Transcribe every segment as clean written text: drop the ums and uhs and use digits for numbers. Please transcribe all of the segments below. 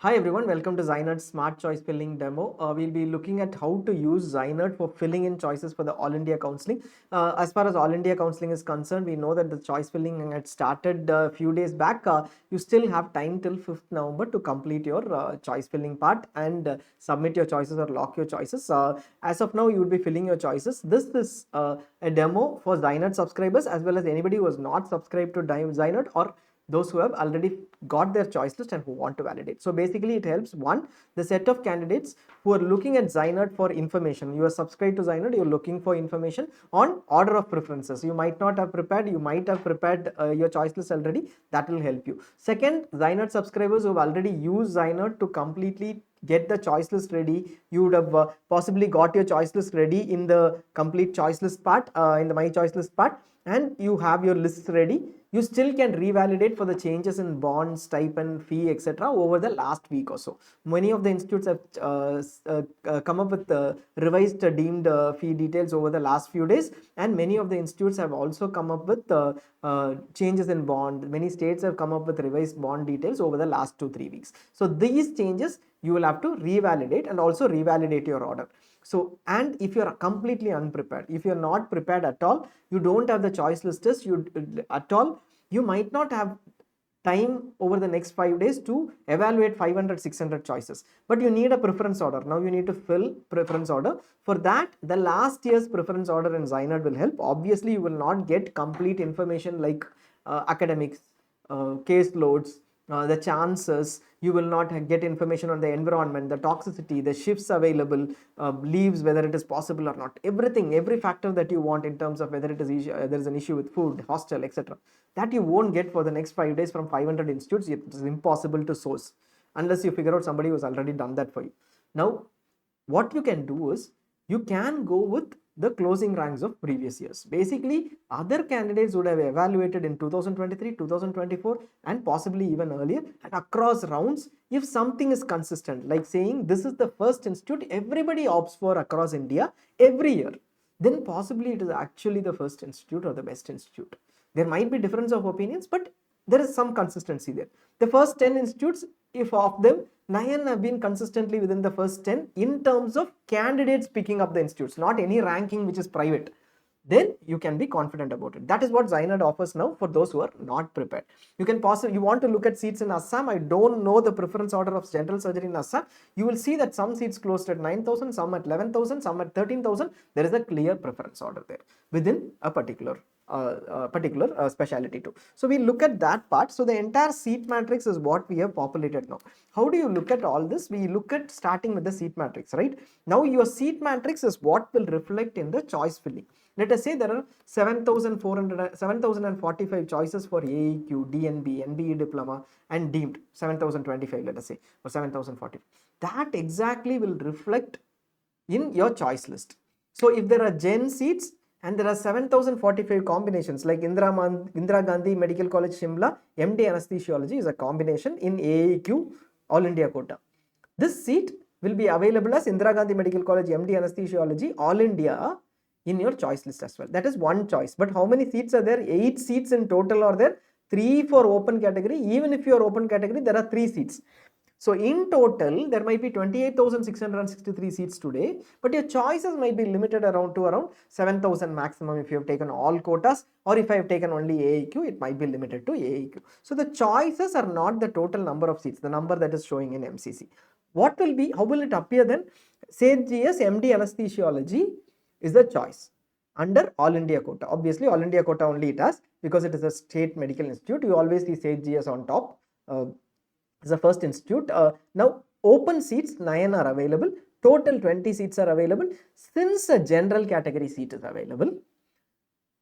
Hi everyone, welcome to ZyNerd Smart Choice Filling Demo. We'll be looking at how to use ZyNerd for filling in choices for the All India Counselling. As far as All India Counselling is concerned, we know that the choice filling had started a few days back. You still have time till 5th November to complete your choice filling part and submit your choices or lock your choices. As of now, you will be filling your choices. This is a demo for ZyNerd subscribers as well as anybody who has not subscribed to ZyNerd or those who have already got their choice list and who want to validate. So basically it helps the set of candidates who are looking at ZyNerd for information. You are subscribed to ZyNerd, you're looking for information on order of preferences. You might not have prepared, you might have prepared your choice list already. That will help you. Second, ZyNerd subscribers who have already used ZyNerd to completely get the choice list ready. You would have possibly got your choice list ready in the complete choice list part, in the my choice list part, and you have your lists ready. You still can revalidate for the changes in bonds, stipend, fee, etc. over the last week or so. Many of the institutes have come up with revised deemed fee details over the last few days, and many of the institutes have also come up with changes in bond. Many states have come up with revised bond details over the last 2-3 weeks. So these changes you will have to revalidate and also revalidate your order. So, and if you are completely unprepared, if you are not prepared at all, you don't have the choice listers at all, you might not have time over the next 5 days to evaluate 500-600 choices, but you need a preference order. Now you need to fill preference order. For that, the last year's preference order in ZyNerd will help. Obviously you will not get complete information like academics, case loads, the chances. You will not get information on the environment, the toxicity, the shifts available, leaves, whether it is possible or not, everything, every factor that you want in terms of whether it is there is an issue with food, hostel, etc. That you won't get for the next 5 days from 500 institutes. It is impossible to source unless you figure out somebody who has already done that for you. Now what you can do is you can go with the closing ranks of previous years. Basically, other candidates would have evaluated in 2023, 2024, and possibly even earlier, and across rounds. If something is consistent, like saying this is the first institute everybody opts for across India every year, then possibly it is actually the first institute or the best institute. There might be difference of opinions, but there is some consistency there. The first 10 institutes, if of them 9 have been consistently within the first 10 in terms of candidates picking up the institutes, not any ranking which is private, then you can be confident about it. That is what ZyNerd offers now for those who are not prepared. You can possibly, you want to look at seats in Assam. I don't know the preference order of general surgery in Assam. You will see that some seats closed at 9,000, some at 11,000, some at 13,000. There is a clear preference order there within a particular specialty too. So we look at that part. So the entire seat matrix is what we have populated now. How do you look at all this? We look at starting with the seat matrix, right? Now your seat matrix is what will reflect in the choice filling. Let us say there are 7,045 choices for AEQ, DNB, NBE Diploma, and deemed 7,025, let us say, or 7,040. That exactly will reflect in your choice list. So if there are Gen seats and there are 7,045 combinations, like Indira Gandhi Medical College Shimla, MD Anesthesiology is a combination in AEQ All India quota. This seat will be available as Indira Gandhi Medical College MD Anesthesiology All India in your choice list as well. That is one choice. But how many seats are there? 8 seats in total are there. 3 for open category. Even if you are open category, there are 3 seats. So in total, there might be 28,663 seats today, but your choices might be limited around 7,000 maximum if you have taken all quotas, or if I have taken only AEQ, it might be limited to AEQ. So the choices are not the total number of seats, the number that is showing in MCC. What will be, how will it appear then? Sage GS MD Anesthesiology is the choice under All India quota. Obviously, All India quota only it has, because it is a state medical institute. You always see Sage GS on top. Is the first institute. Now open seats 9 are available, total 20 seats are available. Since a general category seat is available,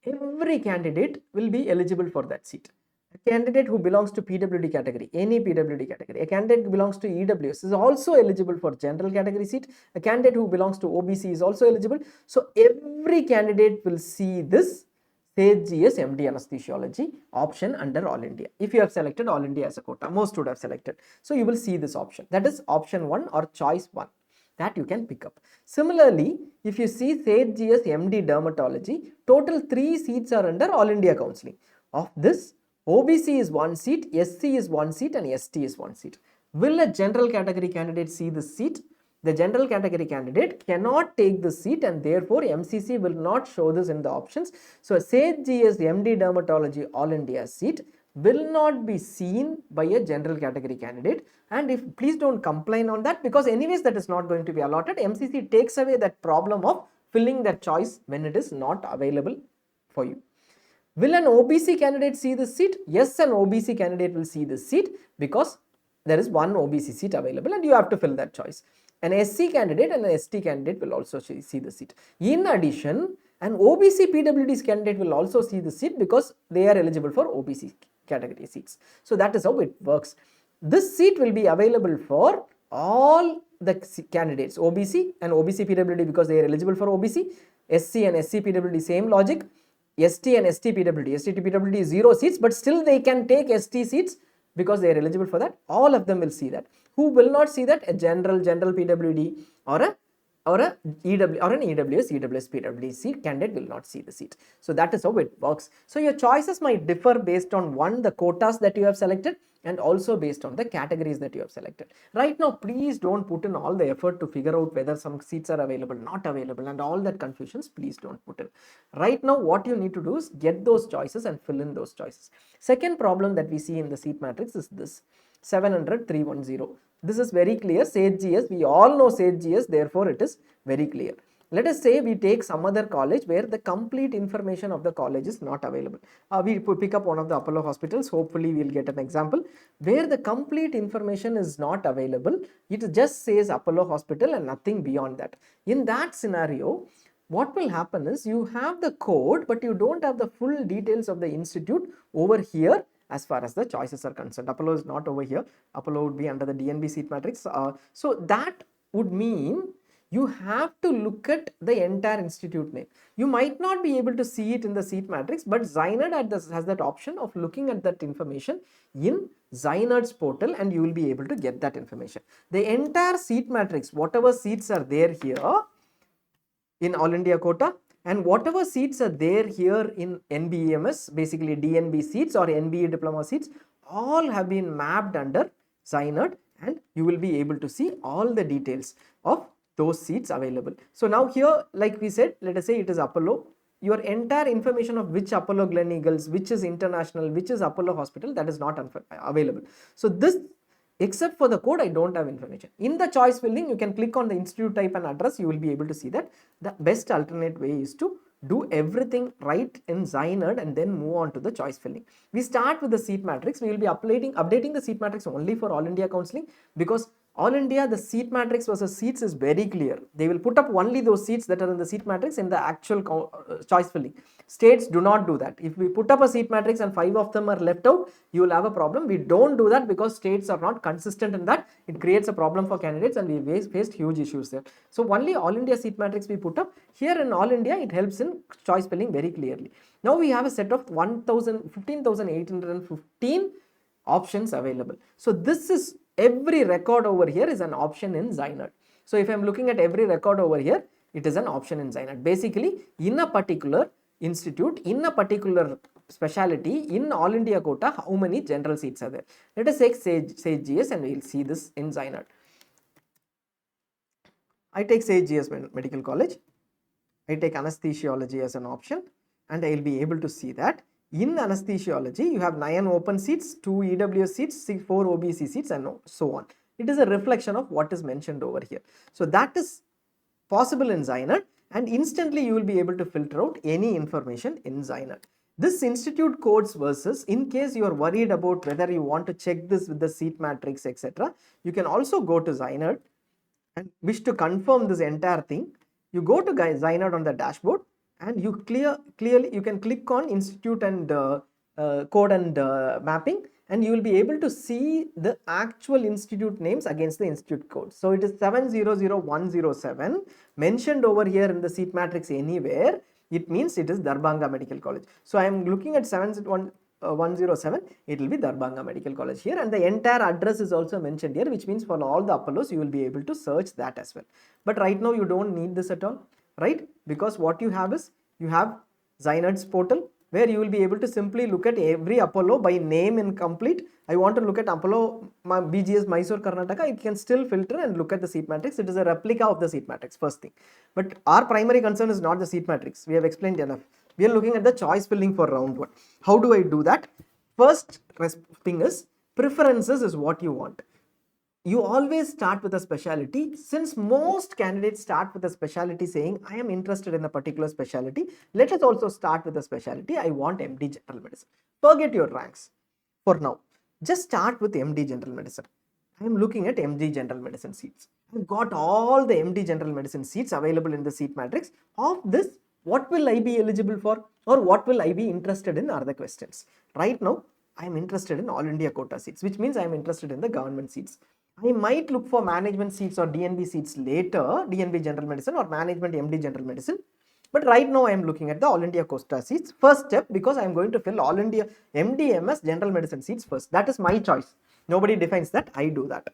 every candidate will be eligible for that seat. A candidate who belongs to PWD category, any PWD category, a candidate who belongs to EWS is also eligible for general category seat. A candidate who belongs to OBC is also eligible. So every candidate will see this Sage GS MD Anesthesiology option under All India. If you have selected All India as a quota, most would have selected. So you will see this option. That is option 1 or choice 1 that you can pick up. Similarly, if you see Sage GS MD Dermatology, total 3 seats are under All India Counselling. Of this, OBC is 1 seat, SC is 1 seat, and ST is 1 seat. Will a general category candidate see the seat? The general category candidate cannot take the seat, and therefore MCC will not show this in the options. So Sage GS MD Dermatology All India seat will not be seen by a general category candidate, and if please don't complain on that, because anyways that is not going to be allotted. MCC takes away that problem of filling that choice when it is not available for you. Will an OBC candidate see the seat? Yes, an OBC candidate will see the seat because there is one OBC seat available and you have to fill that choice. An SC candidate and an ST candidate will also see the seat. In addition, an OBC PWD's candidate will also see the seat because they are eligible for OBC category seats. So that is how it works. This seat will be available for all the candidates, OBC and OBC PWD because they are eligible for OBC, SC and SC PWD same logic, ST and ST PWD. ST PWD is 0 seats, but still they can take ST seats because they are eligible for that. All of them will see that. Who will not see that? A general PWD or an EWS PWD candidate will not see the seat. So that is how it works. So your choices might differ based on one, the quotas that you have selected, and also based on the categories that you have selected. Right now, please don't put in all the effort to figure out whether some seats are available, not available, and all that confusions, please don't put in. Right now, what you need to do is get those choices and fill in those choices. Second problem that we see in the seat matrix is this 700 310. This is very clear. Sage GS, we all know Sage GS, therefore it is very clear. Let us say we take some other college where the complete information of the college is not available. We pick up one of the Apollo hospitals, hopefully we will get an example where the complete information is not available. It just says Apollo hospital and nothing beyond that. In that scenario, what will happen is you have the code, but you don't have the full details of the institute over here as far as the choices are concerned. Apollo is not over here. Apollo would be under the DNB seat matrix. So that would mean you have to look at the entire institute name. You might not be able to see it in the seat matrix, but ZyNerd has that option of looking at that information in ZyNerd's portal, and you will be able to get that information. The entire seat matrix, whatever seats are there here in All India quota, and whatever seats are there here in NBEMS, basically DNB seats or NBE Diploma seats, all have been mapped under ZyNerd, and you will be able to see all the details of those seats available. So now here, like we said, let us say it is Apollo. Your entire information of which Apollo Gleneagles, which is international, which is Apollo hospital, that is not available. So this, except for the code, I don't have information. In the choice filling, you can click on the institute type and address, you will be able to see that. The best alternate way is to do everything right in ZyNerd and then move on to the choice filling. We start with the seat matrix. We will be updating the seat matrix only for All India Counselling, because All India, the seat matrix versus seats is very clear. They will put up only those seats that are in the seat matrix in the actual choice filling. States do not do that. If we put up a seat matrix and 5 of them are left out, you will have a problem. We don't do that because states are not consistent in that. It creates a problem for candidates, and we faced huge issues there. So only All India seat matrix we put up. Here in All India, it helps in choice filling very clearly. Now we have a set of 15,815 options available. So this is, every record over here is an option in ZyNerd. So if I am looking at every record over here, it is an option in ZyNerd. Basically, in a particular institute, in a particular specialty, in All India quota, how many general seats are there? Let us take Sage GS and we will see this in ZyNerd. I take Sage GS Medical College. I take anesthesiology as an option, and I will be able to see that in anesthesiology, you have 9 open seats, 2 EWS seats, 4 OBC seats, and so on. It is a reflection of what is mentioned over here. So that is possible in ZyNerd, and instantly you will be able to filter out any information in ZyNerd. This institute codes versus, in case you are worried about whether you want to check this with the seat matrix, etc., you can also go to ZyNerd and wish to confirm this entire thing. You go to ZyNerd on the dashboard, and you clearly you can click on institute and code and mapping, and you will be able to see the actual institute names against the institute code. So it is 700107 mentioned over here in the seat matrix anywhere. It means it is Darbhanga Medical College. So I am looking at 70107, it will be Darbhanga Medical College here, and the entire address is also mentioned here, which means for all the Apollos you will be able to search that as well. But right now you don't need this at all, right? Because what you have is, you have ZyNerd's portal, where you will be able to simply look at every Apollo by name and complete. I want to look at Apollo BGS Mysore Karnataka, it can still filter and look at the seat matrix. It is a replica of the seat matrix, first thing. But our primary concern is not the seat matrix. We have explained enough. We are looking at the choice filling for round 1. How do I do that? First thing is, preferences is what you want. You always start with a specialty. Since most candidates start with a specialty saying, I am interested in a particular specialty, let us also start with a specialty. I want MD General Medicine. Forget your ranks for now. Just start with MD General Medicine. I am looking at MD General Medicine seats. I've got all the MD General Medicine seats available in the seat matrix. Of this, what will I be eligible for, or what will I be interested in are the questions. Right now, I am interested in all India quota seats, which means I am interested in the government seats. I might look for management seats or DNB seats later, DNB General Medicine or management MD General Medicine. But right now I am looking at the All India quota seats. First step, because I am going to fill All India MD/MS General Medicine seats first. That is my choice. Nobody defines that. I do that.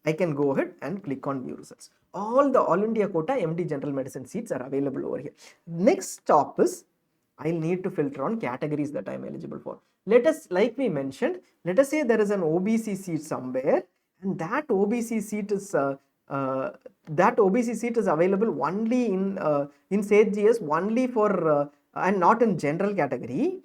I can go ahead and click on view results. All the All India quota MD General Medicine seats are available over here. Next stop is, I'll need to filter on categories that I am eligible for. Let us, like we mentioned, let us say there is an OBC seat somewhere, and that OBC seat is available only in SAGE GS only for and not in general category.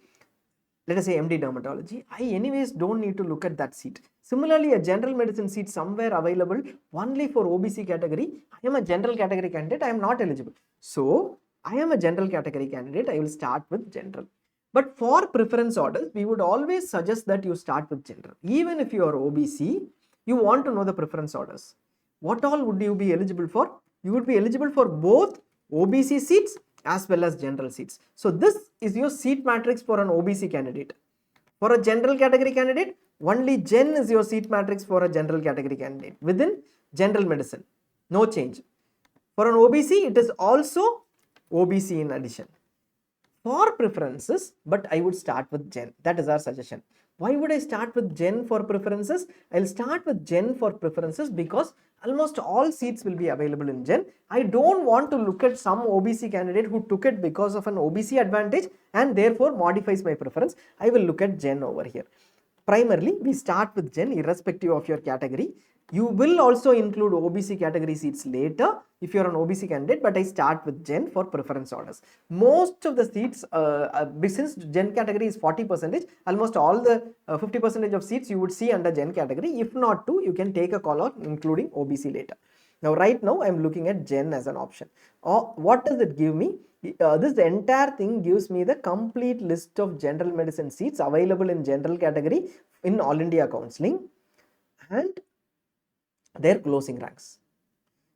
Let us say MD dermatology. I anyways don't need to look at that seat. Similarly, a general medicine seat somewhere available only for OBC category. I am a general category candidate. I am not eligible. So I am a general category candidate. I will start with general. But for preference orders, we would always suggest that you start with general. Even if you are OBC, you want to know the preference orders. What all would you be eligible for? You would be eligible for both OBC seats as well as general seats. So this is your seat matrix for an OBC candidate. For a general category candidate, only Gen is your seat matrix for a general category candidate within general medicine. No change. For an OBC, it is also OBC in addition. For preferences, but I would start with Gen. That is our suggestion. Why would I start with Gen for preferences? I'll start with Gen for preferences because almost all seats will be available in Gen. I don't want to look at some OBC candidate who took it because of an OBC advantage and therefore modifies my preference. I will look at Gen over here. Primarily, we start with Gen irrespective of your category. You will also include OBC category seats later if you are an OBC candidate, but I start with Gen for preference orders. Most of the seats, since Gen category is 40%, almost all the 50% of seats you would see under Gen category. If not to, you can take a call out including OBC later. Now, right now, I am looking at Gen as an option. What does it give me? This entire thing gives me the complete list of general medicine seats available in general category in All India Counselling and their closing ranks.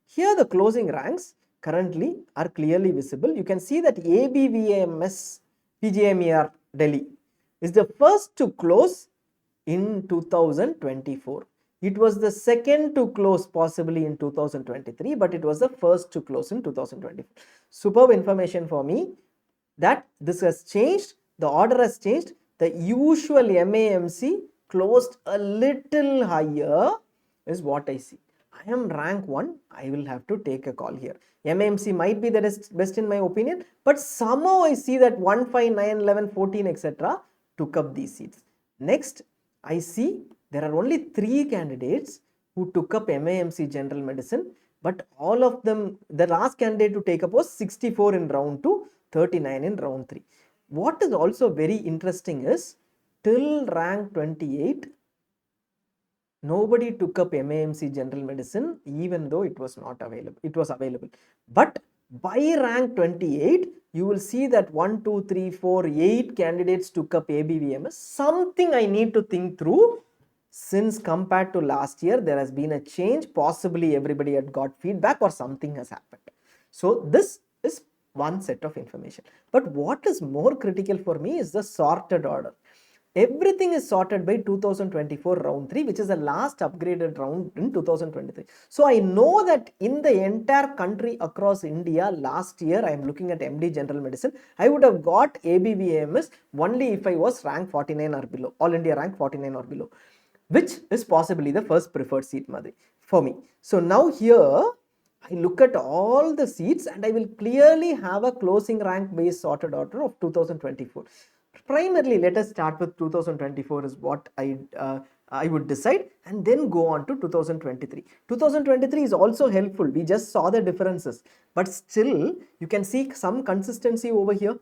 Here the closing ranks currently are clearly visible. You can see that ABVAMS PGMER Delhi is the first to close in 2024. It was the second to close possibly in 2023, but it was the first to close in 2024. Superb information for me that this has changed, the order has changed. The usual MAMC closed a little higher is what I see. I am rank 1, I will have to take a call here. MAMC might be the best in my opinion, but somehow I see that 1, 5, 9, 11, 14, etc. took up these seats. Next, I see there are only 3 candidates who took up MAMC General Medicine, but all of them, the last candidate to take up was 64 in round 2, 39 in round 3. What is also very interesting is, till rank 28, nobody took up MAMC General Medicine even though it was not available. It was available. But by rank 28, you will see that 1, 2, 3, 4, 8 candidates took up ABVMS. Something I need to think through. Since compared to last year, there has been a change. Possibly everybody had got feedback or something has happened. So this is one set of information. But what is more critical for me is the sorted order. Everything is sorted by 2024 round 3, which is the last upgraded round in 2023. So I know that in the entire country across India last year, I am looking at MD General Medicine, I would have got ABVAMS only if I was rank 49 or below, All India rank 49 or below, which is possibly the first preferred seat for me. So now here, I look at all the seats and I will clearly have a closing rank based sorted order of 2024. Primarily, let us start with 2024 is what I would decide, and then go on to 2023. 2023 is also helpful. We just saw the differences, but still you can see some consistency over here.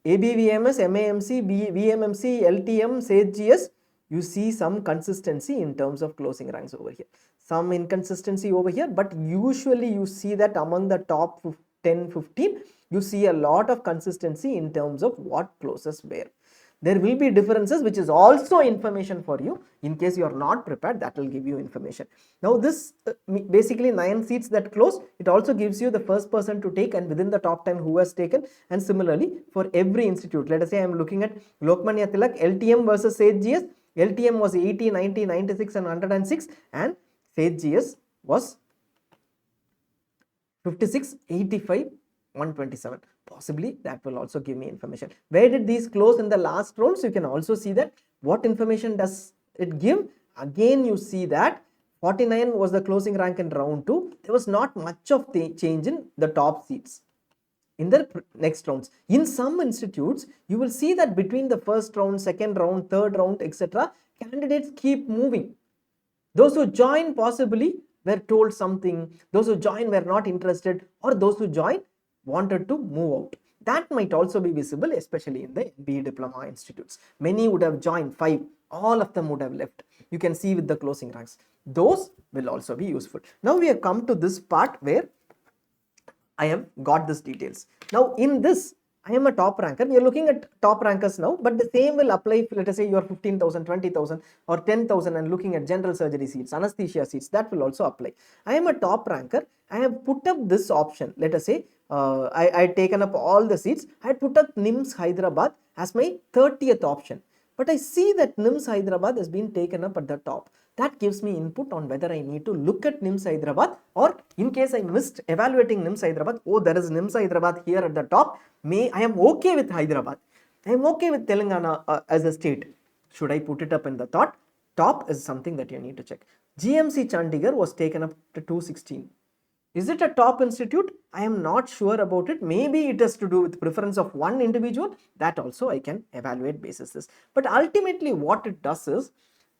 ABVMS, MAMC, VMMC, LTM, SAGES, you see some consistency in terms of closing ranks over here. Some inconsistency over here, but usually you see that among the top 10, 15, you see a lot of consistency in terms of what closes where. There will be differences, which is also information for you. In case you are not prepared, that will give you information. Now this basically 9 seats that close, it also gives you the first person to take and within the top 10 who has taken. And similarly for every institute, let us say I am looking at Lokmanya Tilak, LTM versus SAGES. LTM was 80, 90, 96 and 106, and SAGES was 56, 85, 127. Possibly that will also give me information. Where did these close in the last round? So you can also see that what information does it give. Again, you see that 49 was the closing rank in round 2. There was not much of the change in the top seats in the next rounds. In some institutes, you will see that between the first round, second round, third round, etc., candidates keep moving. Those who join possibly were told something, those who join were not interested, or those who join wanted to move out. That might also be visible, especially in the NBE Diploma institutes. Many would have joined 5, all of them would have left. You can see with the closing ranks. Those will also be useful. Now we have come to this part where I have got these details. Now in this, I am a top ranker. We are looking at top rankers now, but the same will apply if, let us say, you are 15,000, 20,000 or 10,000 and looking at general surgery seats, anesthesia seats, that will also apply. I am a top ranker. I have put up this option. Let us say I had taken up all the seats. I had put up NIMS Hyderabad as my 30th option. But I see that NIMS Hyderabad has been taken up at the top. That gives me input on whether I need to look at NIMS Hyderabad, or in case I missed evaluating NIMS Hyderabad, oh, there is NIMS Hyderabad here at the top. I am okay with Hyderabad. I am okay with Telangana as a state. Should I put it up in the top is something that you need to check. GMC Chandigarh was taken up to 216. Is it a top institute? I am not sure about it. Maybe it has to do with preference of one individual. That also I can evaluate basis this. But ultimately what it does is,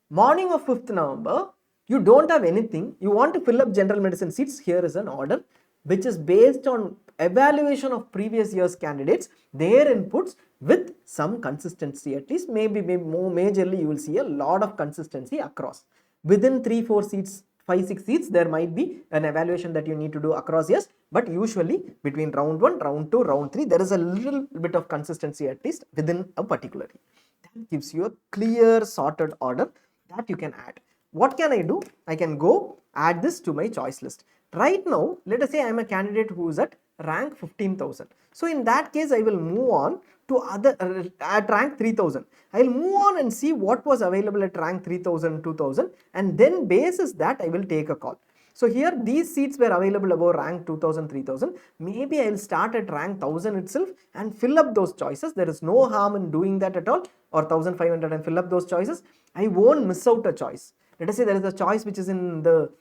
morning of 5th November, you don't have anything. You want to fill up general medicine seats. Here is an order which is based on evaluation of previous year's candidates, their inputs with some consistency at least. Maybe more majorly you will see a lot of consistency across. Within 3-4 seats, 5-6 seats, there might be an evaluation that you need to do across years, but usually between round 1, round 2, round 3, there is a little bit of consistency at least within a particular year. That gives you a clear sorted order that you can add. What can I do? I can go add this to my choice list. Right now, let us say I am a candidate who is at rank 15,000. So in that case, I will move on to other at rank 3,000. I will move on and see what was available at rank 3,000, 2,000, and then basis that I will take a call. So here these seats were available above rank 2000, 3000. Maybe I will start at rank 1000 itself and fill up those choices. There is no harm in doing that at all, or 1500 and fill up those choices. I won't miss out a choice. Let us say there is a choice which is in the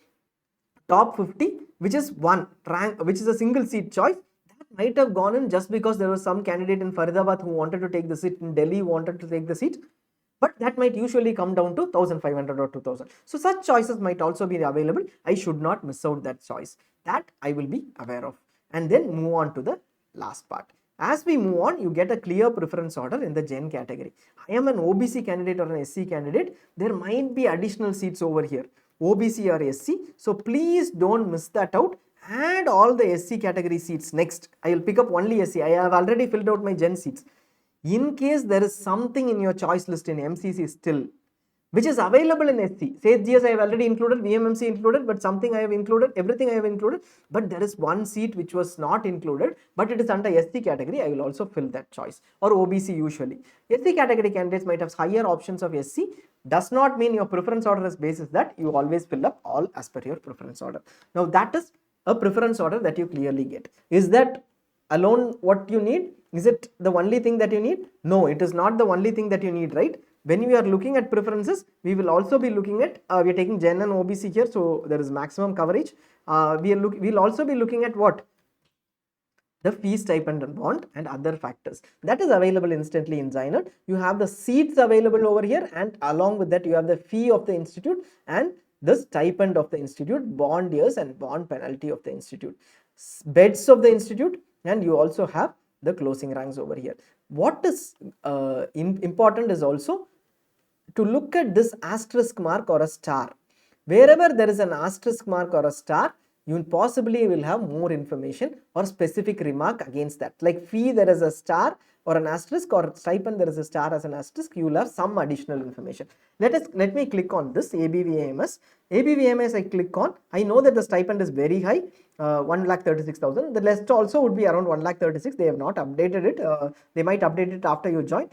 top 50, which is one rank, which is a single seat choice. That might have gone in just because there was some candidate in Faridabad who wanted to take the seat, in Delhi wanted to take the seat. But that might usually come down to 1500 or 2000. So such choices might also be available. I should not miss out that choice. That I will be aware of. And then move on to the last part. As we move on, you get a clear preference order in the Gen category. I am an OBC candidate or an SC candidate. There might be additional seats over here, OBC or SC. So please don't miss that out. Add all the SC category seats next. I will pick up only SC. I have already filled out my Gen seats. In case there is something in your choice list in MCC still, which is available in SC, say GS I have already included, VMMC included, but something I have included, everything I have included, but there is one seat which was not included, but it is under SC category, I will also fill that choice, or OBC usually. SC category candidates might have higher options of SC, does not mean your preference order is basis that you always fill up all as per your preference order. Now that is a preference order that you clearly get. Is that alone what you need? Is it the only thing that you need? No, it is not the only thing that you need, right? When we are looking at preferences, we will also be looking at, we are taking Gen and OBC here, so there is maximum coverage. We'll also be looking at what? the fee, stipend and bond and other factors. That is available instantly in ZyNerd. You have the seats available over here, and along with that you have the fee of the institute and the stipend of the institute, bond years and bond penalty of the institute, beds of the institute, and you also have the closing ranks over here. What is important is also to look at this asterisk mark or a star. Wherever there is an asterisk mark or a star, you possibly will have more information or specific remark against that. Like fee, there is a star or an asterisk, or stipend, there is a star as an asterisk, you will have some additional information. Let me click on this ABVAMS. ABVAMS I click on, I know that the stipend is very high, 1,36,000. The list also would be around 1,36,000. They have not updated it. They might update it after you join.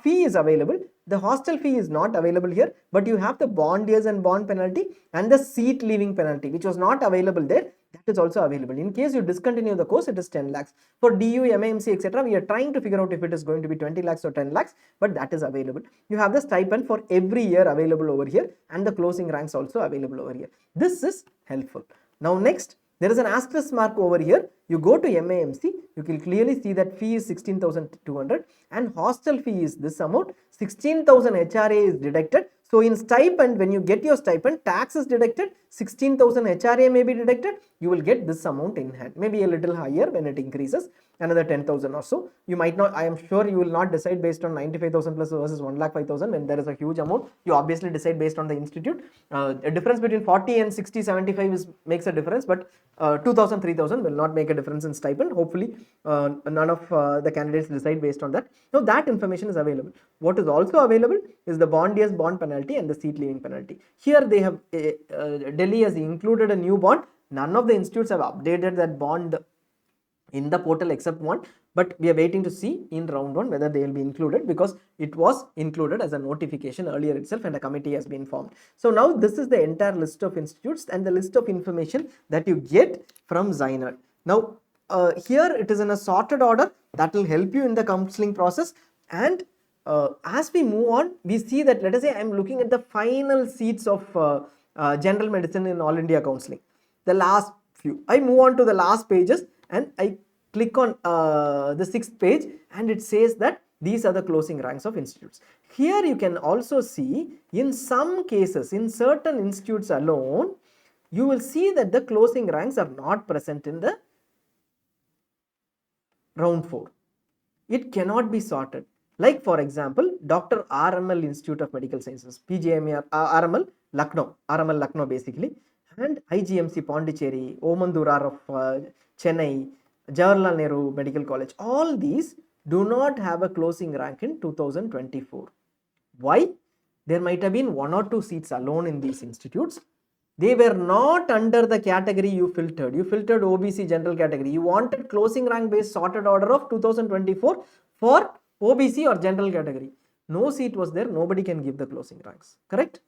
Fee is available. The hostel fee is not available here, but you have the bond years and bond penalty and the seat leaving penalty, which was not available there. That is also available. In case you discontinue the course, it is 10 lakhs. For DU, MAMC, etc., we are trying to figure out if it is going to be 20 lakhs or 10 lakhs, but that is available. You have the stipend for every year available over here, and the closing ranks also available over here. This is helpful. Now next, there is an asterisk mark over here. You go to MAMC, you can clearly see that fee is 16,200 and hostel fee is this amount. 16,000 HRA is deducted. So in stipend, when you get your stipend, tax is deducted, 16,000 HRA may be deducted, you will get this amount in hand, maybe a little higher when it increases, another 10,000 or so. You might not, I am sure you will not decide based on 95,000 plus versus 1,05,000 when there is a huge amount. You obviously decide based on the institute. A difference between 40 and 60, 75 makes a difference, but 2,000, 3,000 will not make a difference in stipend. Hopefully, none of the candidates decide based on that. Now that information is available. What is also available is the bond years, bond penalty and the seat leaving penalty. Here they have, Delhi has included a new bond. None of the institutes have updated that bond in the portal except one, but we are waiting to see in round 1 whether they will be included, because it was included as a notification earlier itself and a committee has been formed. So now this is the entire list of institutes and the list of information that you get from ZyNerd. Now here it is in a sorted order that will help you in the counseling process. And as we move on, we see that, let us say I am looking at the final seats of general medicine in All India Counselling, the last few. I move on to the last pages and I click on the 6th page, and it says that these are the closing ranks of institutes. Here you can also see, in some cases, in certain institutes alone, you will see that the closing ranks are not present in the round 4. It cannot be sorted. Like for example, Dr. RML Institute of Medical Sciences, PGMR, RML Lucknow basically, and IGMC Pondicherry, Omandurar of Chennai, Jawaharlal Nehru Medical College. All these do not have a closing rank in 2024. Why? There might have been 1 or 2 seats alone in these institutes. They were not under the category you filtered. You filtered OBC general category. You wanted closing rank based sorted order of 2024 for OBC or general category. No seat was there. Nobody can give the closing ranks. Correct?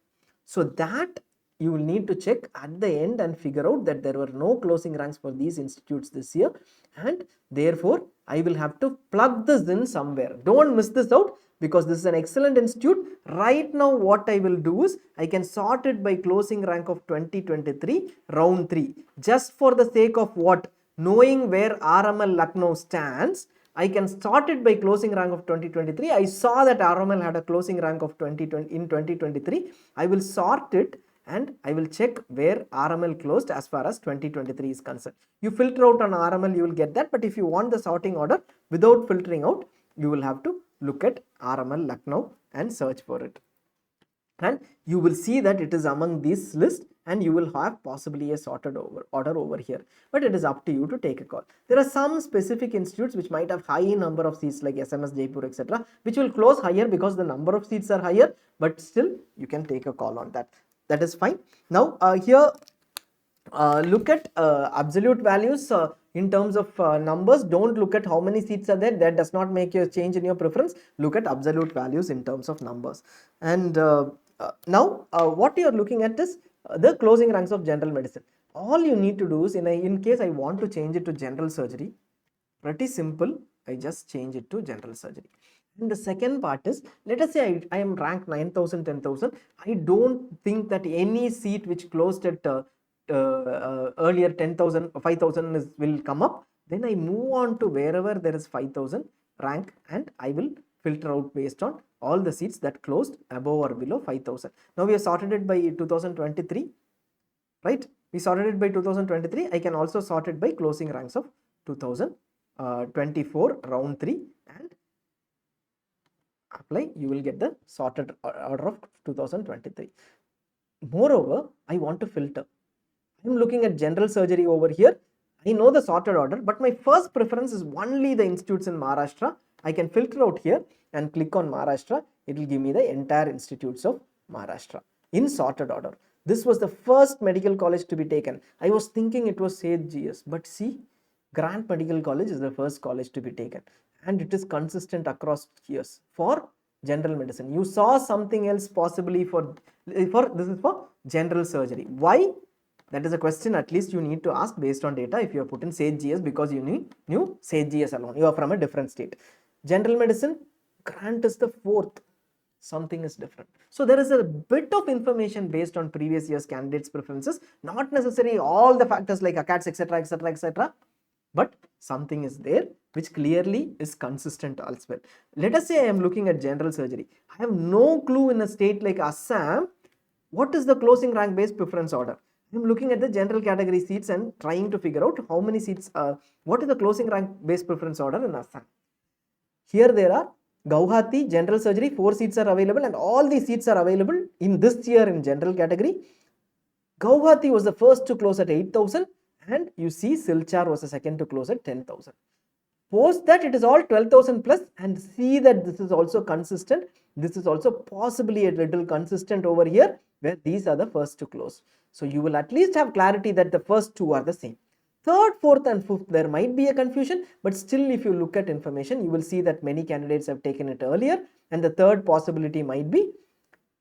So that you will need to check at the end and figure out that there were no closing ranks for these institutes this year, and therefore I will have to plug this in somewhere. Don't miss this out, because this is an excellent institute. Right now what I will do is I can sort it by closing rank of 2023 round 3, just for the sake of what? Knowing where RML Lucknow stands. I can sort it by closing rank of 2023. I saw that RML had a closing rank of 2023. I will sort it and I will check where RML closed as far as 2023 is concerned. You filter out on RML, you will get that, but if you want the sorting order without filtering out, you will have to look at RML Lucknow and search for it. And you will see that it is among this list, and you will have possibly a sorted order over here, but it is up to you to take a call. There are some specific institutes which might have high number of seats like SMS Jaipur, etc., which will close higher because the number of seats are higher, but still you can take a call on that. That is fine. Now here look at absolute values in terms of numbers. Don't look at how many seats are there. That does not make a change in your preference. Look at absolute values in terms of numbers. And now what you are looking at is the closing ranks of general medicine. All you need to do is, in case I want to change it to general surgery, pretty simple. I just change it to general surgery. And the second part is, let us say I am ranked 9,000, 10,000. I don't think that any seat which closed at earlier 10,000, 5,000 will come up. Then I move on to wherever there is 5,000 rank, and I will filter out based on all the seats that closed above or below 5,000. Now we have sorted it by 2023, right? We sorted it by 2023. I can also sort it by closing ranks of 2024 round 3 and apply. You will get the sorted order of 2023. Moreover, I want to filter. I am looking at general surgery over here. I know the sorted order, but my first preference is only the institutes in Maharashtra. I can filter out here and click on Maharashtra. It will give me the entire institutes of Maharashtra in sorted order. This was the first medical college to be taken. I was thinking it was Sage GS, but see, Grant Medical College is the first college to be taken, and it is consistent across years for general medicine. You saw something else possibly for this is for general surgery. Why? That is a question at least you need to ask based on data. If you have put in Sage GS because you knew Sage GS alone, you are from a different state. General medicine, Grant is the fourth. Something is different. So there is a bit of information based on previous year's candidates' preferences, not necessarily all the factors like ACATS, etc., etc., etc., but something is there which clearly is consistent elsewhere. Let us say I am looking at general surgery. I have no clue in a state like Assam what is the closing rank based preference order. I am looking at the general category seats and trying to figure out how many seats, what is the closing rank based preference order in Assam. Here there are Guwahati general surgery, 4 seats are available, and all these seats are available in this year in general category. Guwahati was the first to close at 8,000, and you see Silchar was the second to close at 10,000. Post that it is all 12,000 plus, and see that this is also consistent. This is also possibly a little consistent over here where these are the first to close. So you will at least have clarity that the first two are the same. Third, fourth and fifth, there might be a confusion, but still if you look at information, you will see that many candidates have taken it earlier, and the third possibility might be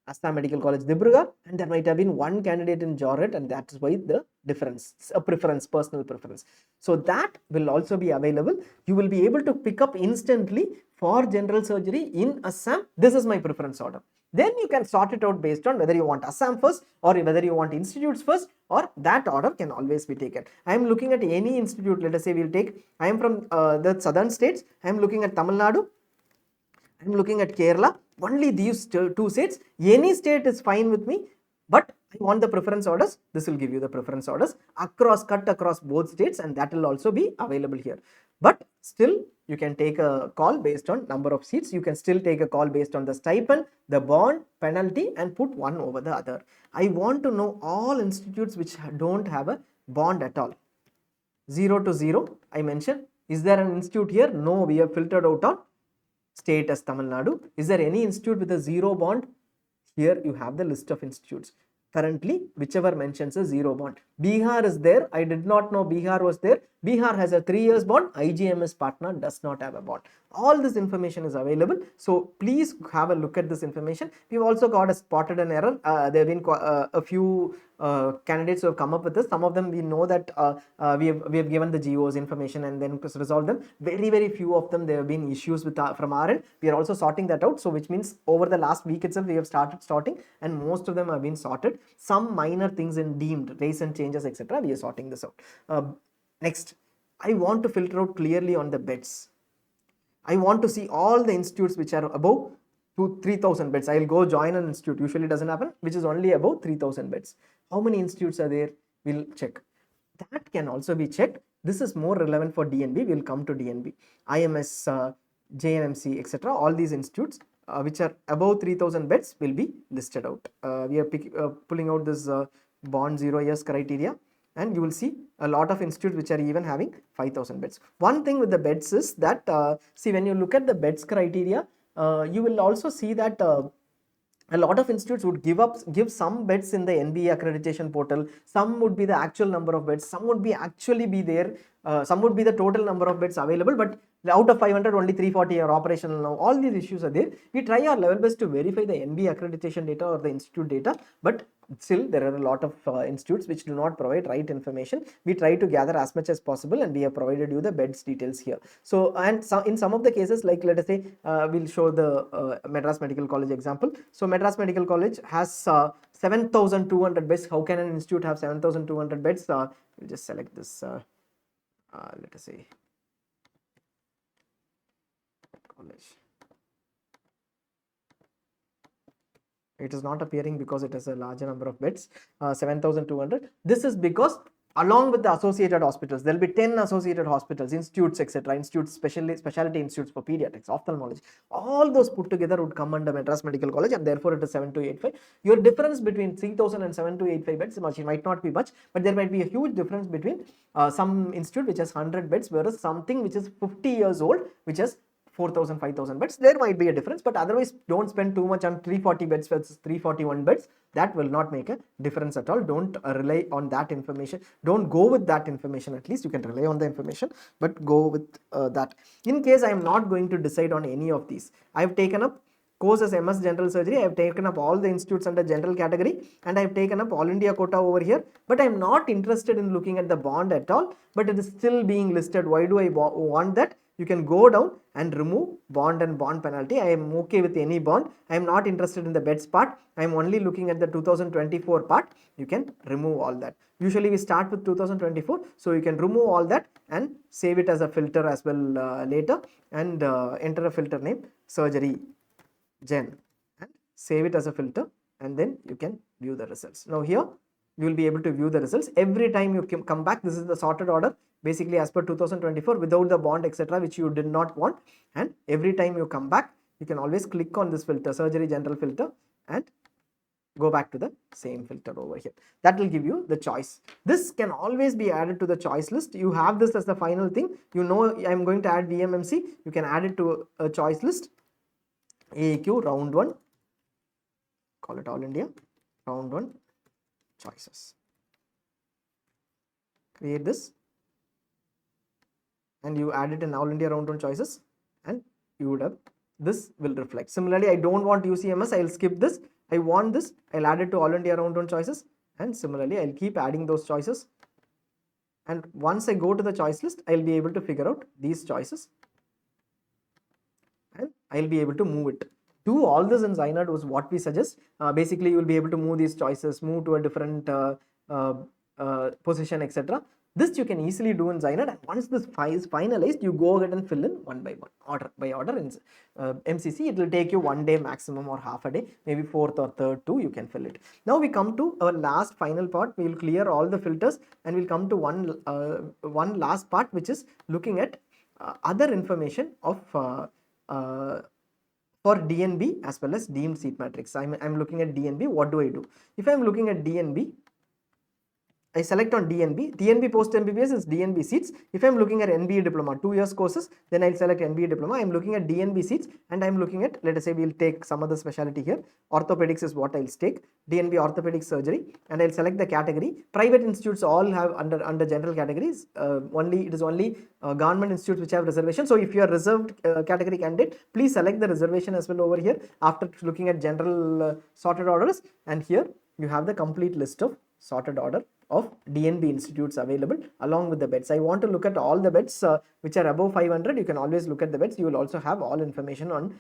Assam Medical College, Dibrugarh, and there might have been one candidate in Jorhat, and that is why the difference, a preference, personal preference. So that will also be available. You will be able to pick up instantly for general surgery in Assam. This is my preference order. Then you can sort it out based on whether you want Assam first or whether you want institutes first, or that order can always be taken. I am looking at any institute. Let us say we'll take, I am from the southern states. I am looking at Tamil Nadu. I am looking at Kerala. Only these two states. Any state is fine with me, but I want the preference orders. This will give you the preference orders across, cut across both states, and that will also be available here. But still, you can take a call based on number of seats. You can still take a call based on the stipend, the bond, penalty, and put one over the other. I want to know all institutes which don't have a bond at all. 0 to 0, I mentioned. Is there an institute here? No, we have filtered out on state as Tamil Nadu. Is there any institute with a 0 bond? Here you have the list of institutes. Currently, whichever mentions a 0 bond. Bihar is there. I did not know Bihar was there. Bihar has a 3 years bond. IGMS partner does not have a bond. All this information is available. So please have a look at this information. We've also got a spotted an error. There have been a few candidates who have come up with this. Some of them we know that we have given the GOs information and then resolved them. Very few of them there have been issues with from our end. We are also sorting that out. So which means over the last week itself we have started sorting, and most of them have been sorted. Some minor things in deemed recent changes, etc. We are sorting this out. Next, I want to filter out clearly on the beds. I want to see all the institutes which are above 3,000 beds. I will go join an institute, usually doesn't happen, which is only above 3,000 beds. How many institutes are there? We'll check. That can also be checked. This is more relevant for DNB. We'll come to DNB. IMS, JNMC, etc. All these institutes which are above 3,000 beds will be listed out. We are pulling out this bond 0 years criteria, and you will see a lot of institutes which are even having 5,000 beds. One thing with the beds is that, see, when you look at the beds criteria, you will also see that a lot of institutes would give some beds in the NBE accreditation portal. Some would be the actual number of beds. Some would be actually be there. Some would be the total number of beds available. But out of 500 only 340 are operational now. All these issues are there. We try our level best to verify the NBE accreditation data or the institute data, but still there are a lot of institutes which do not provide right information. We try to gather as much as possible, and we have provided you the beds details here. So, and in some of the cases, like let us say we'll show the Madras Medical College example. So Madras Medical College has 7,200 beds. How can an institute have 7,200 beds? We'll just select this, let us say college. It is not appearing because it has a larger number of beds, 7,200. This is because along with the associated hospitals, there will be 10 associated hospitals, institutes, etc., institutes, specialty institutes for pediatrics, ophthalmology, all those put together would come under Madras Medical College, and therefore it is 7285. Your difference between 3,000 and 7285 beds might not be much, but there might be a huge difference between some institute which has 100 beds whereas something which is 50 years old which has 4,000, 5,000 beds. There might be a difference, but otherwise don't spend too much on 340 beds versus 341 beds. That will not make a difference at all. Don't rely on that information. Don't go with that information. At least you can rely on the information, but go with that. In case I am not going to decide on any of these, I have taken up course as MS General Surgery. I have taken up all the institutes under general category, and I have taken up All India quota over here, but I am not interested in looking at the bond at all, but it is still being listed. Why do I want that? You can go down and remove bond and bond penalty. I am okay with any bond. I am not interested in the beds part. I am only looking at the 2024 part. You can remove all that. Usually we start with 2024, so you can remove all that and save it as a filter as well later, and enter a filter name surgery gen and save it as a filter, and then you can view the results. Now here you will be able to view the results every time you come back. This is the sorted order basically as per 2024 without the bond, etc., which you did not want, and every time you come back you can always click on this filter, surgery general filter, and go back to the same filter over here. That will give you the choice. This can always be added to the choice list. You have this as the final thing. You know I am going to add VMMC. You can add it to a choice list. AEQ round 1, call it All India round 1 choices. Create this and you add it in All India round 1 choices, and you would have, this will reflect. Similarly, I don't want UCMS, I will skip this. I want this, I will add it to All India round 1 choices, and similarly I will keep adding those choices, and once I go to the choice list I will be able to figure out these choices and I will be able to move it. Do all this in ZyNerd was what we suggest. Basically you will be able to move these choices, move to a different position, etc. This you can easily do in ZyNerd, and once this is finalized, you go ahead and fill in one by one, order by order in MCC. It will take you 1 day maximum or half a day, maybe fourth or third too, you can fill it. Now we come to our last final part. We will clear all the filters and we'll come to one last part, which is looking at other information of for DNB as well as deemed seat matrix. I'm looking at DNB. What do I do? If I'm looking at DNB, I select on DNB. DNB post MBBS is DNB seats. If I'm looking at NBE Diploma, 2 years courses, then I'll select NBE Diploma. I'm looking at DNB seats, and I'm looking at, let us say we'll take some other specialty here. Orthopedics is what I'll take. DNB orthopedic surgery, and I'll select the category. Private institutes all have under general categories. It is only government institutes which have reservation. So if you are reserved category candidate, please select the reservation as well over here after looking at general sorted orders, and here you have the complete list of sorted order of DNB institutes available along with the beds. I want to look at all the beds which are above 500. You can always look at the beds. You will also have all information on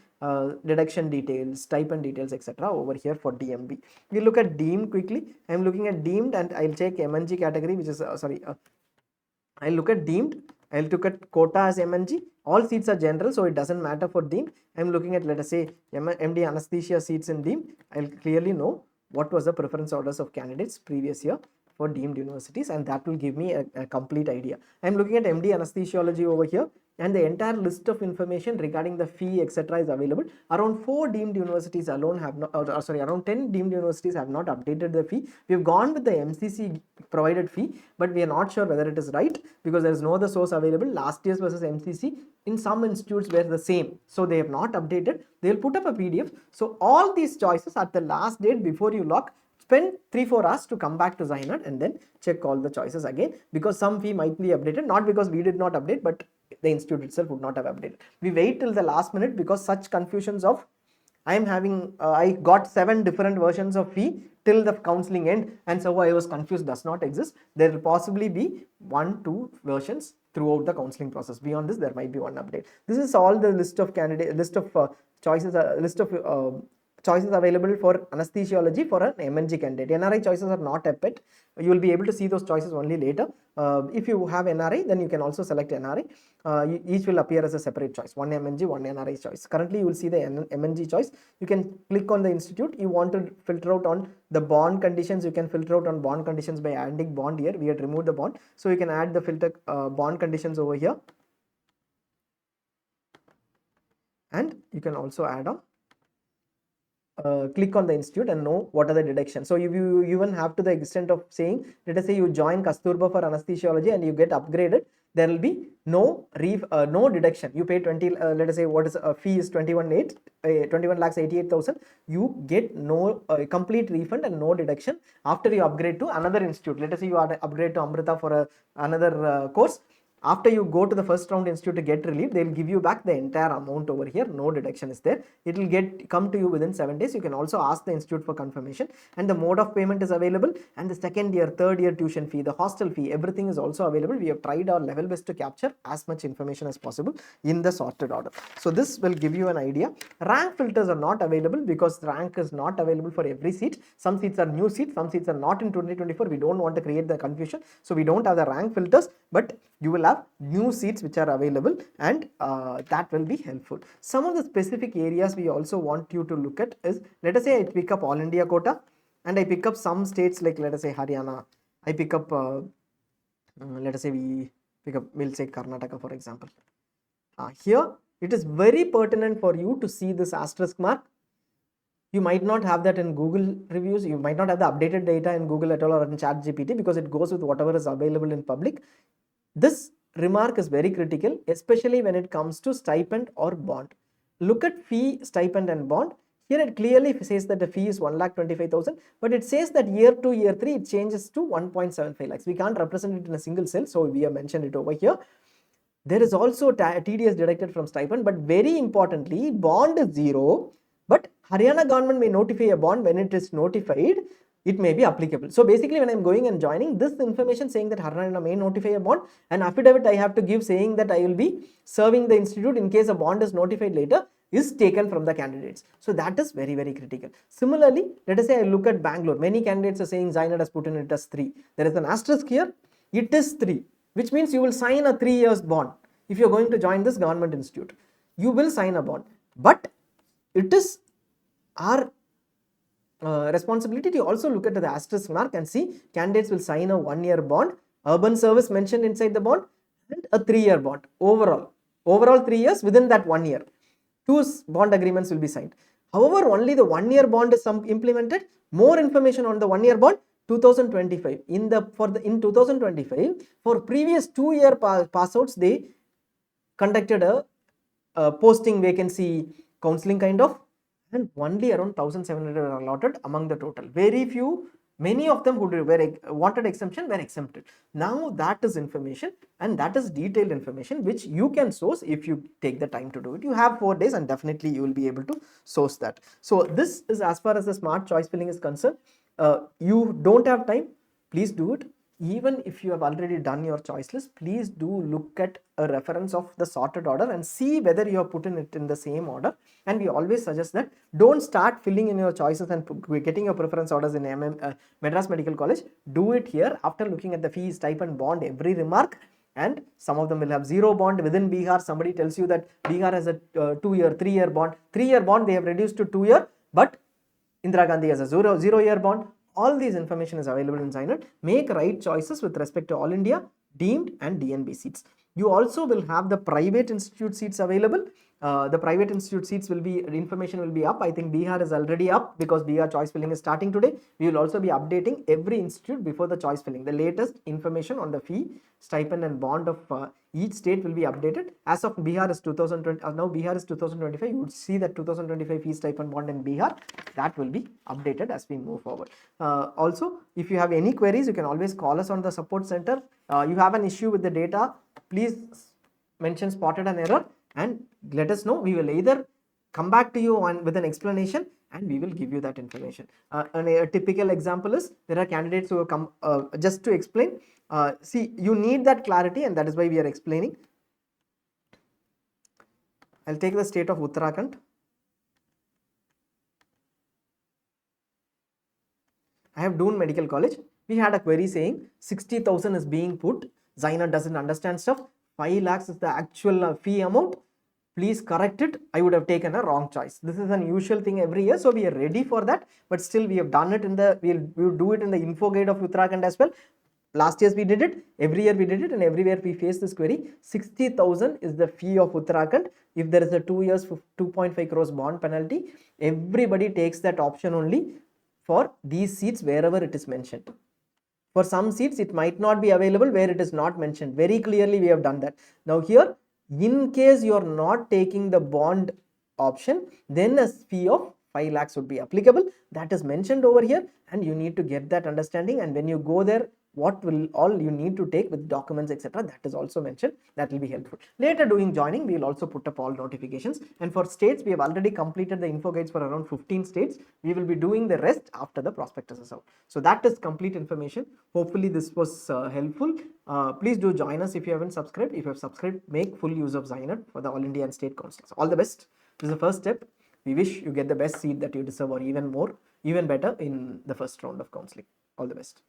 deduction details, stipend details, etc. over here for DNB. We look at deemed quickly. I am looking at deemed, and I'll check MNG category, which is I'll look at deemed. I'll look at quota as MNG. All seats are general, so it doesn't matter for deemed. I'm looking at, let us say, MD anesthesia seats in deemed. I'll clearly know what was the preference orders of candidates previous year for deemed universities, and that will give me a complete idea. I am looking at MD anesthesiology over here, and the entire list of information regarding the fee, etc. is available. Around 4 deemed universities alone have not, around 10 deemed universities have not updated the fee. We have gone with the MCC provided fee, but we are not sure whether it is right because there is no other source available. Last year's versus MCC, in some institutes were the same, so they have not updated. They will put up a PDF. So all these choices at the last date before you lock, spend 3-4 hours to come back to ZyNerd and then check all the choices again, because some fee might be updated, not because we did not update, but the institute itself would not have updated. We wait till the last minute because such confusions of I got 7 different versions of fee till the counseling end, and so I was confused does not exist. There will possibly be 1-2 versions throughout the counseling process. Beyond this, there might be one update. This is all the list of choices, list of choices available for anesthesiology for an MNG candidate. NRI choices are not up yet. You will be able to see those choices only later. If you have NRI, then you can also select NRI. Each will appear as a separate choice, one MNG, one NRI choice. Currently, you will see the MNG choice. You can click on the institute. You want to filter out on the bond conditions. You can filter out on bond conditions by adding bond here. We had removed the bond, so you can add the filter bond conditions over here, and you can also add on. Click on the institute and know what are the deductions. So if you even have to the extent of saying, let us say you join Kasturba for anesthesiology and you get upgraded, there will be no deduction. You pay 20, let us say what is a fee is 21,88,000. You get no complete refund and no deduction after you upgrade to another institute. Let us say you are upgrade to Amrita for another course. After you go to the first round institute to get relief, they will give you back the entire amount over here. No deduction is there. It will come to you within 7 days. You can also ask the institute for confirmation, and the mode of payment is available, and the second year, third year tuition fee, the hostel fee, everything is also available. We have tried our level best to capture as much information as possible in the sorted order. So this will give you an idea. Rank filters are not available because rank is not available for every seat. Some seats are new seats, some seats are not in 2024. We don't want to create the confusion, so we don't have the rank filters, but you will have new seats which are available, and that will be helpful. Some of the specific areas we also want you to look at is, let us say I pick up all India quota and I pick up some states like, let us say Haryana. I pick up let us say we'll say Karnataka for example. Here it is very pertinent for you to see this asterisk mark. You might not have that in Google reviews. You might not have the updated data in Google at all or in ChatGPT because it goes with whatever is available in public. This remark is very critical, especially when it comes to stipend or bond. Look at fee, stipend and bond. Here it clearly says that the fee is 1,25,000, but it says that year 2, year 3, it changes to 1.75 lakhs. We can't represent it in a single cell, so we have mentioned it over here. There is also TDS deducted from stipend, but very importantly, bond is 0, but Haryana government may notify a bond. When it is notified, it may be applicable. So basically, when I'm going and joining, this information saying that Haryana may notify a bond, and affidavit I have to give saying that I will be serving the institute in case a bond is notified later, is taken from the candidates. So that is very, very critical. Similarly, let us say I look at Bangalore. Many candidates are saying ZyNerd has put in it as 3. There is an asterisk here. It is 3, which means you will sign a 3 years bond. If you're going to join this government institute, you will sign a bond. But it is our responsibility to also look at the asterisk mark and see candidates will sign a 1-year bond, urban service mentioned inside the bond, and a 3-year bond overall 3 years within that 1 year. 2 bond agreements will be signed. However, only the 1-year bond is implemented. More information on the 1-year bond 2025. In 2025, for previous 2-year pass outs, they conducted a posting vacancy counseling kind of, and only around 1,700 are allotted among the total. Very few, many of them who wanted exemption were exempted. Now that is information, and that is detailed information which you can source if you take the time to do it. You have 4 days and definitely you will be able to source that. So this is as far as the smart choice filling is concerned. You don't have time, please do it. Even if you have already done your choice list, please do look at a reference of the sorted order and see whether you have put in it in the same order. And we always suggest that don't start filling in your choices and getting your preference orders in Madras Medical College. Do it here after looking at the fee, stipend, bond, every remark. And some of them will have 0 bond within Bihar. Somebody tells you that Bihar has a 2-year, 3-year bond. 3-year bond they have reduced to 2-year, but Indira Gandhi has a 0-year bond. All these information is available in ZyNerd. Make right choices with respect to All India, deemed and DNB seats. You also will have the private institute seats available. The private institute seats will be, information will be up. I think Bihar is already up because Bihar choice filling is starting today. We will also be updating every institute before the choice filling. The latest information on the fee, stipend and bond of each state will be updated. As of Bihar is 2020, now Bihar is 2025. You would see that 2025 fee, stipend, bond in Bihar. That will be updated as we move forward. Also, if you have any queries, you can always call us on the support center. You have an issue with the data, please mention spotted an error and let us know. We will either come back to you with an explanation and we will give you that information. And a typical example is there are candidates who have come just to explain. See, you need that clarity and that is why we are explaining. I'll take the state of Uttarakhand. I have Doon Medical College. We had a query saying 60,000 is being put. ZyNerd doesn't understand stuff. 5 lakhs is the actual fee amount. Please correct it. I would have taken a wrong choice. This is an usual thing every year, so we are ready for that. But still, we have done it in the. We'll do it in the info guide of Uttarakhand as well. Last year we did it, every year we did it, and everywhere we face this query. 60,000 is the fee of Uttarakhand. If there is a 2 years 2.5 crores bond penalty, everybody takes that option only for these seats wherever it is mentioned. For some seats it might not be available where it is not mentioned. Very clearly we have done that. Now here, in case you are not taking the bond option, then a fee of 5 lakhs would be applicable. That is mentioned over here and you need to get that understanding, and when you go there, what will all you need to take with documents, etc., that is also mentioned. That will be helpful. Later during joining, we will also put up all notifications, and for states we have already completed the info guides for around 15 states. We will be doing the rest after the prospectus is out. So that is complete information. Hopefully this was helpful. Please do join us if you haven't subscribed. If you have subscribed, make full use of ZyNerd for the All India and state councils. All the best. This is the first step. We wish you get the best seat that you deserve, or even more, even better in the first round of counseling. All the best.